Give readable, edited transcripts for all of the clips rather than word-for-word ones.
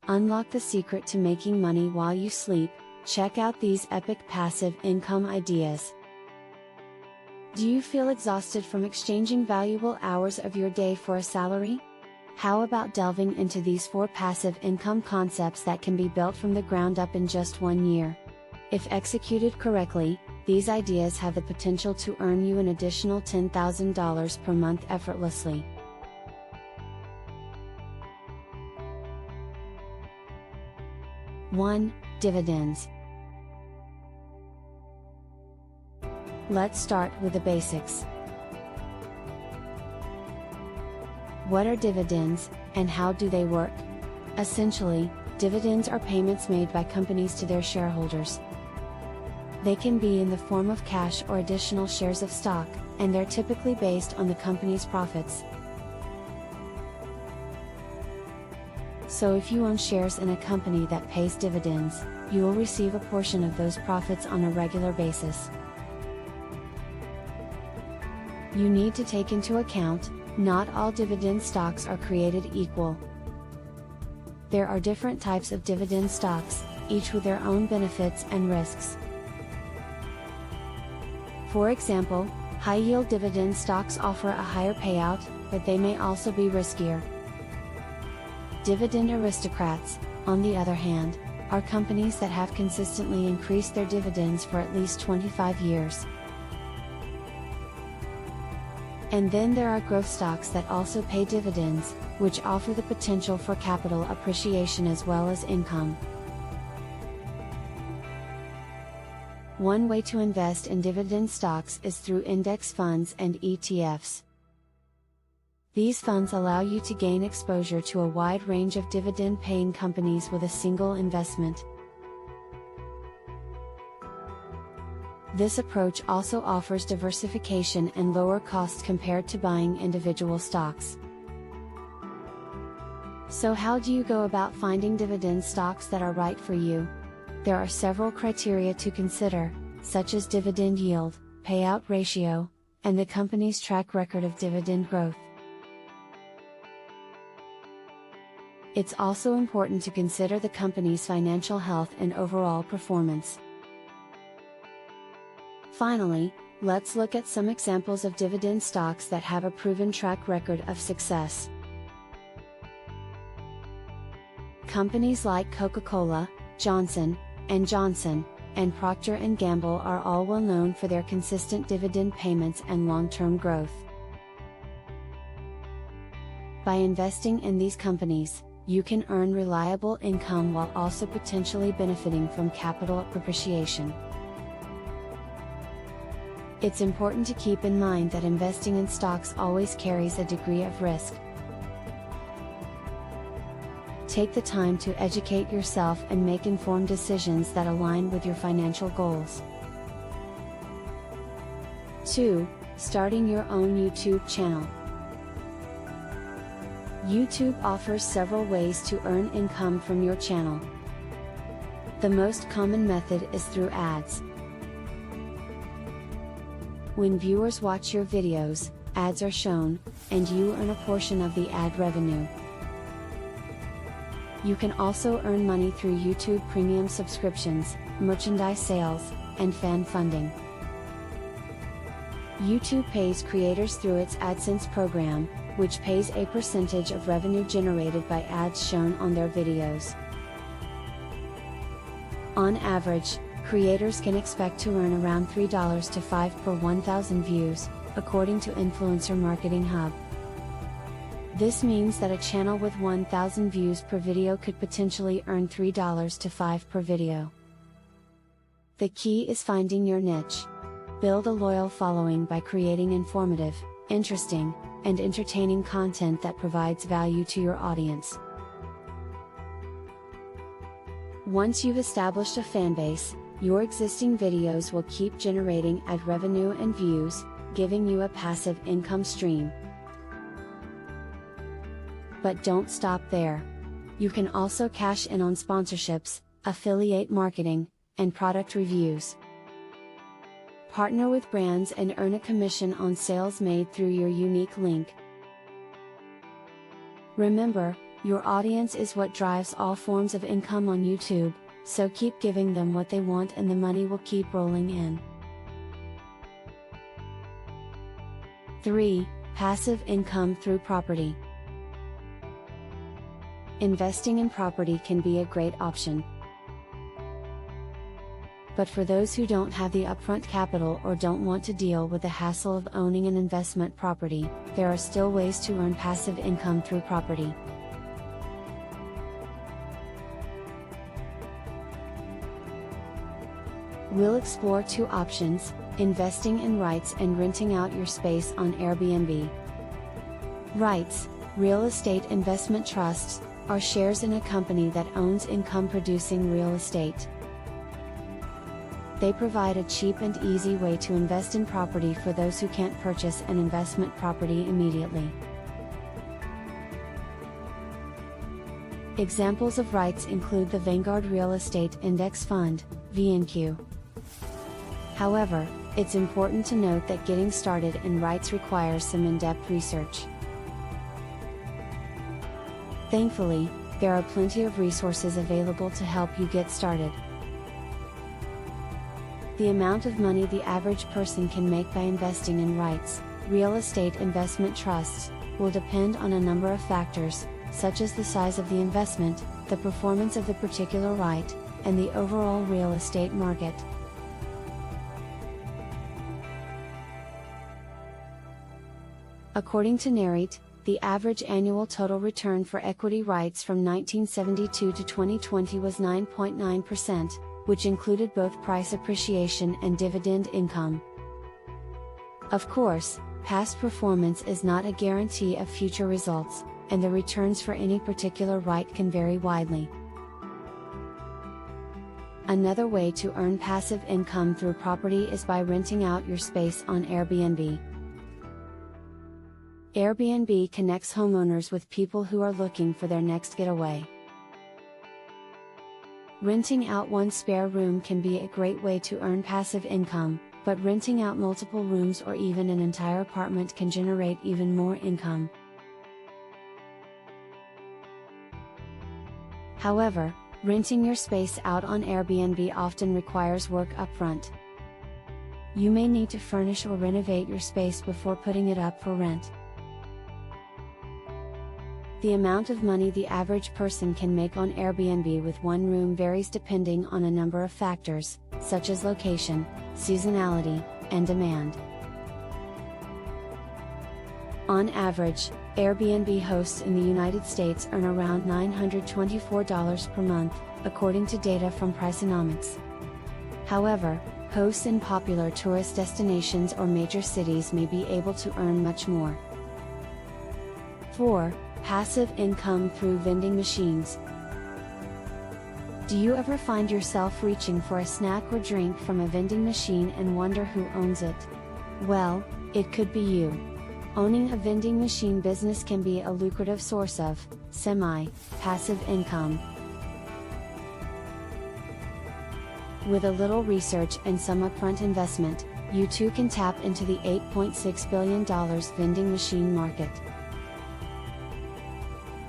Unlock the secret to making money while you sleep. Check out these epic passive income ideas. Do you feel exhausted from exchanging valuable hours of your day for a salary? How about delving into these 4 passive income concepts that can be built from the ground up in just 1 year? If executed correctly, these ideas have the potential to earn you an additional $10,000 per month effortlessly. One, dividends. Let's start with the basics. What are dividends, and how do they work? Essentially, dividends are payments made by companies to their shareholders. They can be in the form of cash or additional shares of stock, and they're typically based on the company's profits. So if you own shares in a company that pays dividends, you will receive a portion of those profits on a regular basis. You need to take into account, not all dividend stocks are created equal. There are different types of dividend stocks, each with their own benefits and risks. For example, high-yield dividend stocks offer a higher payout, but they may also be riskier. Dividend aristocrats, on the other hand, are companies that have consistently increased their dividends for at least 25 years. And then there are growth stocks that also pay dividends, which offer the potential for capital appreciation as well as income. One way to invest in dividend stocks is through index funds and ETFs. These funds allow you to gain exposure to a wide range of dividend-paying companies with a single investment. This approach also offers diversification and lower costs compared to buying individual stocks. So how do you go about finding dividend stocks that are right for you? There are several criteria to consider, such as dividend yield, payout ratio, and the company's track record of dividend growth. It's also important to consider the company's financial health and overall performance. Finally, let's look at some examples of dividend stocks that have a proven track record of success. Companies like Coca-Cola, Johnson & Johnson, and Procter & Gamble are all well known for their consistent dividend payments and long-term growth. By investing in these companies, you can earn reliable income while also potentially benefiting from capital appreciation. It's important to keep in mind that investing in stocks always carries a degree of risk. Take the time to educate yourself and make informed decisions that align with your financial goals. 2. Starting your own YouTube channel. YouTube offers several ways to earn income from your channel. The most common method is through ads. When viewers watch your videos, ads are shown, and you earn a portion of the ad revenue. You can also earn money through YouTube Premium subscriptions, merchandise sales, and fan funding. YouTube pays creators through its AdSense program, which pays a percentage of revenue generated by ads shown on their videos. On average, creators can expect to earn around $3 to $5 per 1,000 views, according to Influencer Marketing Hub. This means that a channel with 1,000 views per video could potentially earn $3 to $5 per video. The key is finding your niche. Build a loyal following by creating informative, interesting, and entertaining content that provides value to your audience. Once you've established a fanbase, your existing videos will keep generating ad revenue and views, giving you a passive income stream. But don't stop there. You can also cash in on sponsorships, affiliate marketing, and product reviews. Partner with brands and earn a commission on sales made through your unique link. Remember, Your audience is what drives all forms of income on YouTube, so keep giving them what they want and the money will keep rolling in. 3. Passive income through property. Investing in property can be a great option. But for those who don't have the upfront capital or don't want to deal with the hassle of owning an investment property, there are still ways to earn passive income through property. We'll explore two options: investing in REITs and renting out your space on Airbnb. REITs, real estate investment trusts, are shares in a company that owns income-producing real estate. They provide a cheap and easy way to invest in property for those who can't purchase an investment property immediately. Examples of REITs include the Vanguard Real Estate Index Fund, VNQ. However, it's important to note that getting started in REITs requires some in-depth research. Thankfully, there are plenty of resources available to help you get started. The amount of money the average person can make by investing in REITs, real estate investment trusts, will depend on a number of factors, such as the size of the investment, the performance of the particular REIT, and the overall real estate market. According to Nareit, the average annual total return for equity REITs from 1972 to 2020 was 9.9%, which included both price appreciation and dividend income. Of course, past performance is not a guarantee of future results, and the returns for any particular REIT can vary widely. Another way to earn passive income through property is by renting out your space on Airbnb. Airbnb connects homeowners with people who are looking for their next getaway. Renting out one spare room can be a great way to earn passive income, but renting out multiple rooms or even an entire apartment can generate even more income. However, renting your space out on Airbnb often requires work upfront. You may need to furnish or renovate your space before putting it up for rent. The amount of money the average person can make on Airbnb with one room varies depending on a number of factors, such as location, seasonality, and demand. On average, Airbnb hosts in the United States earn around $924 per month, according to data from Priceonomics. However, hosts in popular tourist destinations or major cities may be able to earn much more. 4. Passive income through vending machines. Do you ever find yourself reaching for a snack or drink from a vending machine and wonder who owns it? Well, it could be you. Owning a vending machine business can be a lucrative source of semi-passive income. With a little research and some upfront investment, you too can tap into the $8.6 billion vending machine market.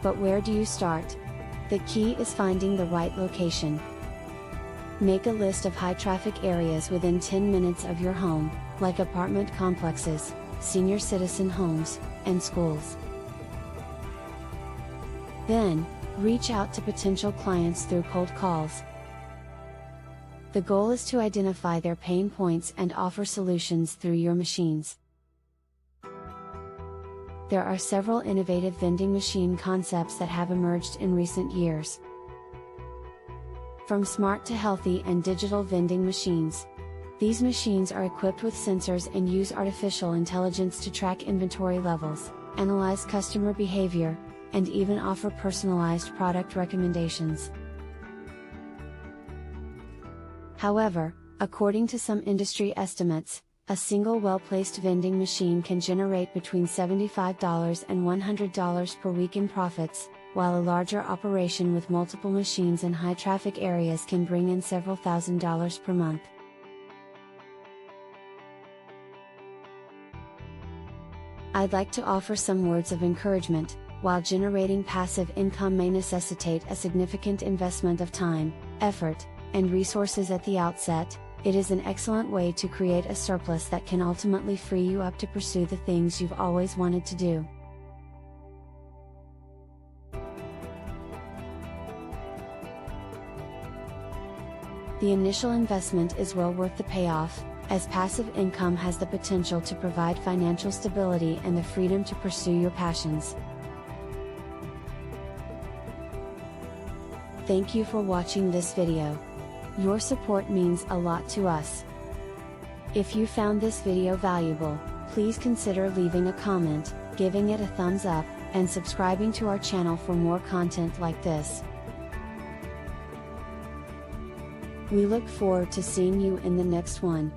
But where do you start? The key is finding the right location. Make a list of high-traffic areas within 10 minutes of your home, like apartment complexes, senior citizen homes, and schools. Then, reach out to potential clients through cold calls. The goal is to identify their pain points and offer solutions through your machines. There are several innovative vending machine concepts that have emerged in recent years. From smart to healthy and digital vending machines. These machines are equipped with sensors and use artificial intelligence to track inventory levels, analyze customer behavior, and even offer personalized product recommendations. However, according to some industry estimates, a single well-placed vending machine can generate between $75 and $100 per week in profits, while a larger operation with multiple machines in high-traffic areas can bring in several $1,000s per month. I'd like to offer some words of encouragement. while generating passive income may necessitate a significant investment of time, effort, and resources at the outset, it is an excellent way to create a surplus that can ultimately free you up to pursue the things you've always wanted to do. The initial investment is well worth the payoff, as passive income has the potential to provide financial stability and the freedom to pursue your passions. Thank you for watching this video. Your support means a lot to us. If you found this video valuable, please consider leaving a comment, giving it a thumbs up, and subscribing to our channel for more content like this. We look forward to seeing you in the next one.